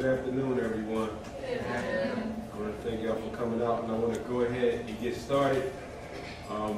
Good afternoon, everyone. I want to thank y'all for coming out, and I want to go ahead and get started. A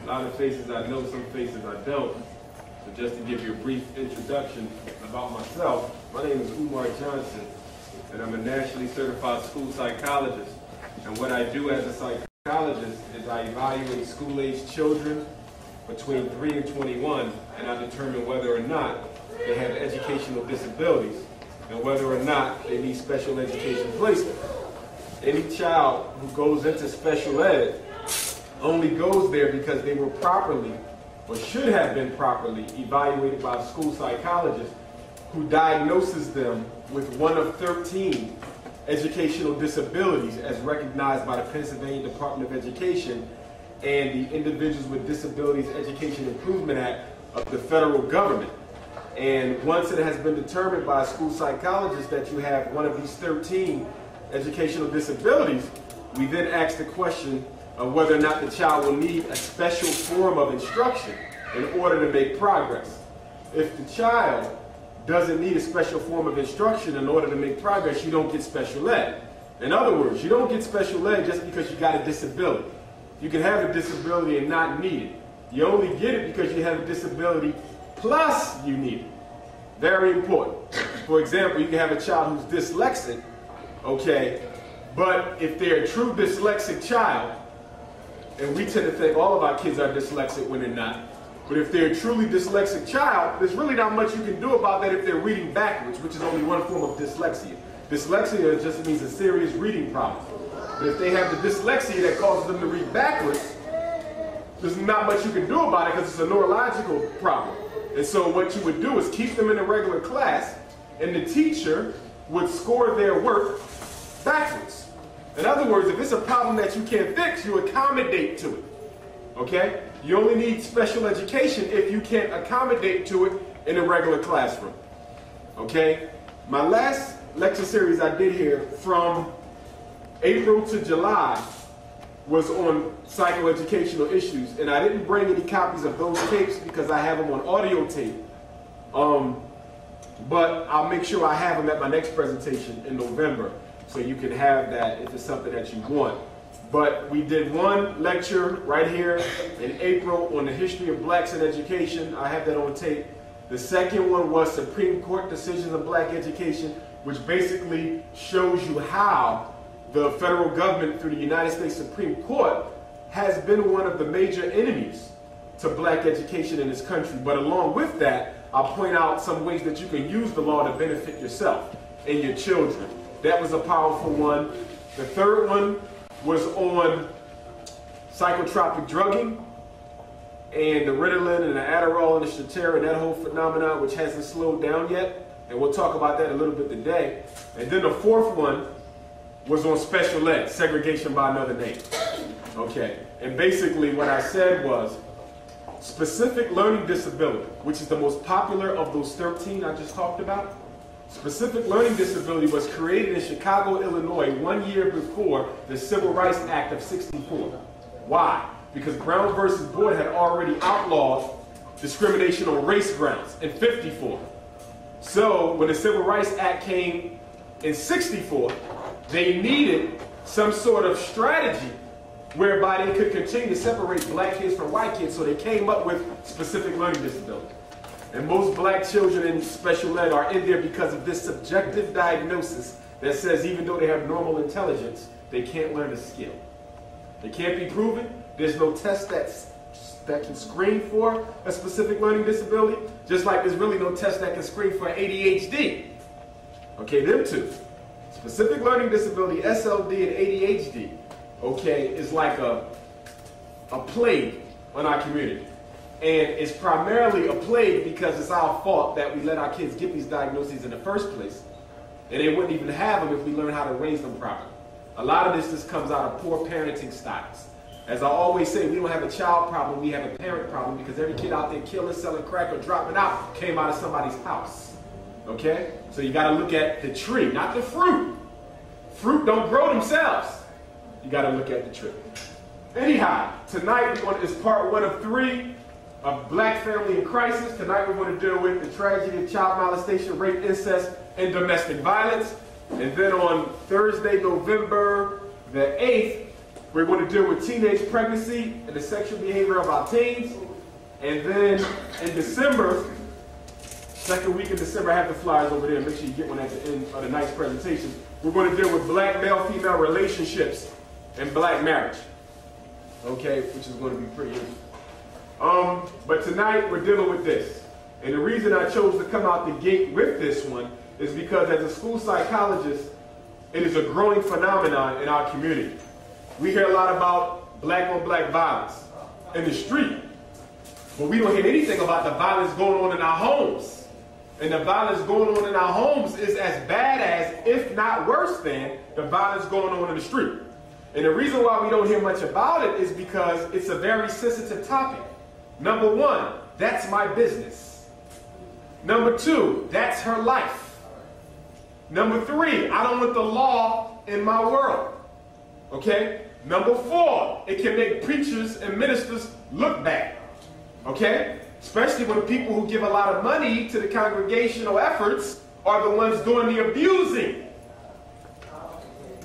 lot of faces I know, some faces I don't. So just to give you a brief introduction about myself, my name is Umar Johnson, and I'm a nationally certified school psychologist. And what I do as a psychologist is I evaluate school-aged children between 3 and 21, and I determine whether or not they have educational disabilities and whether or not they need special education placement. Any child who goes into special ed only goes there because they were properly, or should have been properly, evaluated by a school psychologist who diagnoses them with one of 13 educational disabilities as recognized by the Pennsylvania Department of Education and the Individuals with Disabilities Education Improvement Act of the federal government. And once it has been determined by a school psychologist that you have one of these 13 educational disabilities, we then ask the question of whether or not the child will need a special form of instruction in order to make progress. If the child doesn't need a special form of instruction in order to make progress, you don't get special ed. In other words, you don't get special ed just because you got a disability. You can have a disability and not need it. You only get it because you have a disability plus you need it. Very important. For example, you can have a child who's dyslexic, okay, but if they're a true dyslexic child, and we tend to think all of our kids are dyslexic when they're not, but if they're a truly dyslexic child, there's really not much you can do about that if they're reading backwards, which is only one form of dyslexia. Dyslexia just means a serious reading problem. But if they have the dyslexia that causes them to read backwards, there's not much you can do about it because it's a neurological problem. And so what you would do is keep them in a regular class, and the teacher would score their work backwards. In other words, if it's a problem that you can't fix, you accommodate to it. Okay? You only need special education if you can't accommodate to it in a regular classroom. Okay? My last lecture series I did here from April to July was on psychoeducational issues, and I didn't bring any copies of those tapes because I have them on audio tape. But I'll make sure I have them at my next presentation in November, so you can have that if it's something that you want. But we did one lecture right here in April on the history of blacks in education. I have that on tape. The second one was Supreme Court decisions of black education, which basically shows you how the federal government through the United States Supreme Court has been one of the major enemies to black education in this country. But along with that, I'll point out some ways that you can use the law to benefit yourself and your children. That was a powerful one. The third one was on psychotropic drugging and the Ritalin and the Adderall and the Strattera and that whole phenomenon, which hasn't slowed down yet. And we'll talk about that a little bit today. And then the fourth one was on special ed, segregation by another name. Okay, and basically what I said was specific learning disability, which is the most popular of those 13 I just talked about. Specific learning disability was created in Chicago, Illinois 1 year before the Civil Rights Act of '64. Why? Because Brown versus Board had already outlawed discrimination on race grounds in '54. So when the Civil Rights Act came in '64, they needed some sort of strategy whereby they could continue to separate black kids from white kids, so they came up with specific learning disability. And most black children in special ed are in there because of this subjective diagnosis that says even though they have normal intelligence, they can't learn a skill. They can't be proven. There's no test that can screen for a specific learning disability, just like there's really no test that can screen for ADHD. Okay, them two. Specific learning disability, SLD and ADHD, okay, is like a plague on our community. And it's primarily a plague because it's our fault that we let our kids get these diagnoses in the first place. And they wouldn't even have them if we learned how to raise them properly. A lot of this just comes out of poor parenting styles. As I always say, we don't have a child problem, we have a parent problem, because every kid out there killing, selling crack, or dropping out came out of somebody's house. Okay? So you got to look at the tree, not the fruit. Fruit don't grow themselves. You got to look at the tree. Anyhow, tonight is part 1 of 3 of Black Family in Crisis. Tonight we're going to deal with the tragedy of child molestation, rape, incest, and domestic violence. And then on Thursday, November the 8th, we're going to deal with teenage pregnancy and the sexual behavior of our teens. And then in December, second week in December, I have the flyers over there. Make sure you get one at the end of the night's presentation. We're going to deal with black male-female relationships and black marriage. Okay, which is going to be pretty interesting. But tonight we're dealing with this. And the reason I chose to come out the gate with this one is because as a school psychologist, it is a growing phenomenon in our community. We hear a lot about black-on-black violence in the street, but we don't hear anything about the violence going on in our homes. And the violence going on in our homes is as bad as, if not worse than, the violence going on in the street. And the reason why we don't hear much about it is because it's a very sensitive topic. Number one, that's my business. Number two, that's her life. Number three, I don't want the law in my world. Okay? Number four, it can make preachers and ministers look bad. Okay? Especially when people who give a lot of money to the congregational efforts are the ones doing the abusing.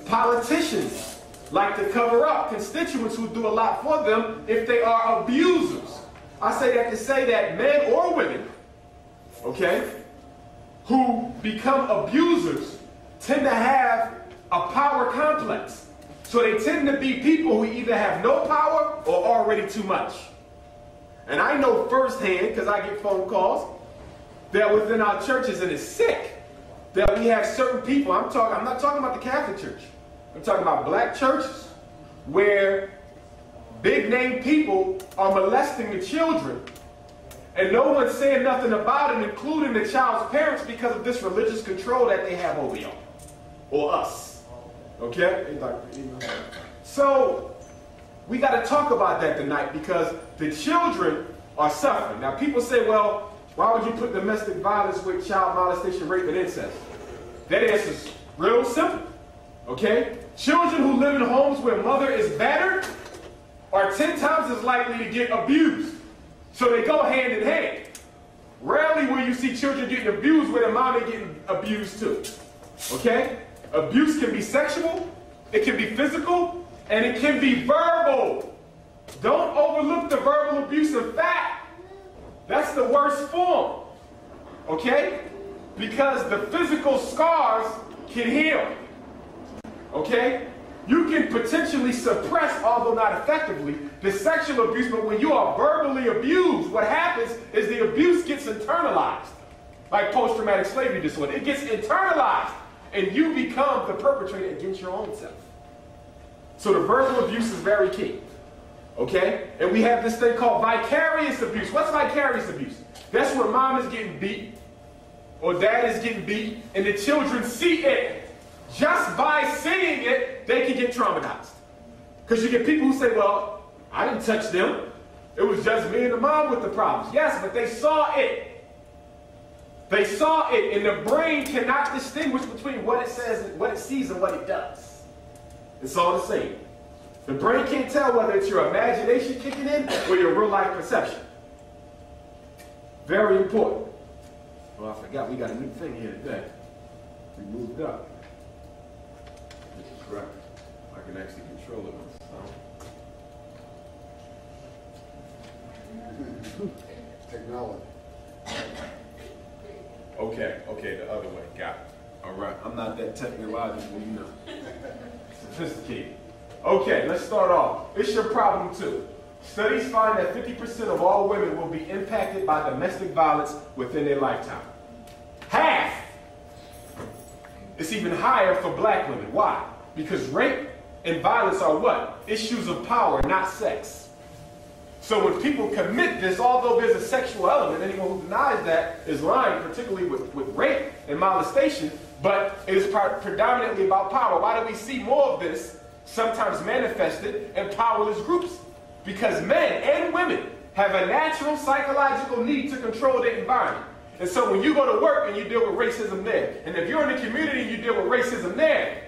Politicians like to cover up constituents who do a lot for them if they are abusers. I say that to say that men or women, okay, who become abusers tend to have a power complex. So they tend to be people who either have no power or already too much. And I know firsthand, because I get phone calls, that within our churches, and it's sick, that we have certain people, I'm not talking about the Catholic Church, I'm talking about black churches, where big name people are molesting the children, and no one's saying nothing about it, including the child's parents, because of this religious control that they have over y'all, or us. Okay? So, we got to talk about that tonight because the children are suffering. Now, people say, well, why would you put domestic violence with child molestation, rape, and incest? That answer is real simple. Okay? Children who live in homes where mother is battered are 10 times as likely to get abused. So they go hand in hand. Rarely will you see children getting abused where their mom is getting abused too. Okay? Abuse can be sexual, it can be physical, and it can be verbal. Don't overlook the verbal abuse. In fact, that's the worst form. Okay? Because the physical scars can heal. Okay? You can potentially suppress, although not effectively, the sexual abuse, but when you are verbally abused, what happens is the abuse gets internalized. Like post-traumatic slavery disorder. It gets internalized, and you become the perpetrator against your own self. So the verbal abuse is very key. Okay? And we have this thing called vicarious abuse. What's vicarious abuse? That's when mom is getting beat, or dad is getting beat, and the children see it. Just by seeing it, they can get traumatized. Because you get people who say, well, I didn't touch them. It was just me and the mom with the problems. Yes, but they saw it. They saw it, and the brain cannot distinguish between what it says, what it sees, and what it does. It's all the same. The brain can't tell whether it's your imagination kicking in or your real-life perception. Very important. Oh, I forgot we got a new thing here today. We moved up. This is right. I can actually control it myself. Technology. Okay, the other way. Got it. All right. I'm not that technological, you know. Sophisticated. Okay, let's start off. It's your problem too. Studies find that 50% of all women will be impacted by domestic violence within their lifetime. Half! It's even higher for black women. Why? Because rape and violence are what? Issues of power, not sex. So when people commit this, although there's a sexual element, anyone who denies that is lying, particularly with rape and molestation, but it is predominantly about power. Why do we see more of this, sometimes manifested in powerless groups? Because men and women have a natural psychological need to control their environment. And so when you go to work and you deal with racism there, and if you're in the community and you deal with racism there,